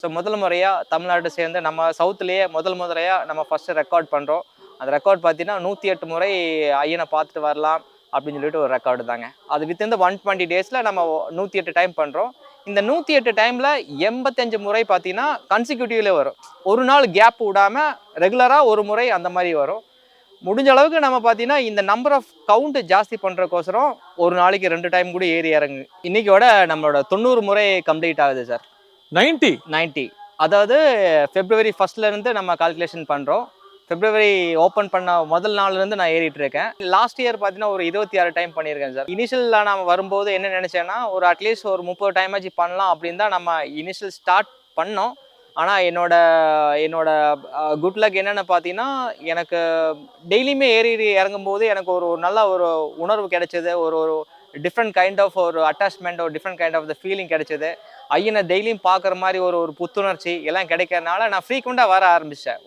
So முதல் முறையாக தமிழ்நாட்டை சேர்ந்து நம்ம சவுத்துலேயே முதல் முறையாக நம்ம ஃபஸ்ட்டு ரெக்கார்ட் பண்ணுறோம். அந்த ரெக்கார்ட் பார்த்தீங்கன்னா 108 முறை ஐயனை பார்த்துட்டு வரலாம் அப்படின்னு சொல்லிட்டு ஒரு ரெக்கார்டு தாங்க. அது வித்தின் 120 டேஸில் நம்ம 108 டைம் பண்ணுறோம். இந்த 108 டைமில் 85 முறை பார்த்தீங்கன்னா கன்சிக்யூட்டிவ்லேயே வரும். ஒரு நாள் கேப் விடாமல் ரெகுலராக ஒரு முறை அந்த மாதிரி வரும். முடிஞ்ச அளவுக்கு நம்ம பார்த்தீங்கன்னா இந்த நம்பர் ஆஃப் கவுண்ட் ஜாஸ்தி பண்ணுறக்கோசரம் ஒரு நாளைக்கு 2 டைம் கூட ஏறி இறங்கு. இன்னைக்கோட நம்மளோட 90 முறை கம்ப்ளீட் ஆகுது சார். 90 அதாவது February 1st நம்ம கால்குலேஷன் பண்ணுறோம். February ஓப்பன் பண்ண முதல் நாள்லேருந்து நான் ஏறிட்டு இருக்கேன். லாஸ்ட் இயர் பார்த்தீங்கன்னா ஒரு 26 டைம் பண்ணியிருக்கேன் சார். இனிஷியலில் நான் வரும்போது என்ன நினச்சேன்னா ஒரு அட்லீஸ்ட் ஒரு 30 டைமாச்சு பண்ணலாம் அப்படின்னு தான் நம்ம இனிஷியல் ஸ்டார்ட் பண்ணோம். ஆனால் என்னோட குட் லக் என்னென்னு பார்த்தீங்கன்னா எனக்கு டெய்லியுமே ஏறி இறங்கும்போது எனக்கு ஒரு நல்ல ஒரு உணர்வு கிடைச்சது. ஒரு டிஃப்ரெண்ட் கைண்ட் ஆஃப் ஒரு அட்டாச்மெண்ட், ஒரு different kind of the feeling கிடைச்சது. ஐயனை டெய்லியும் பார்க்குற மாதிரி ஒரு புத்துணர்ச்சி எல்லாம் கிடைக்கிறதுனால நான் ஃப்ரீக்வெண்ட்டாக வர ஆரம்பித்தேன்.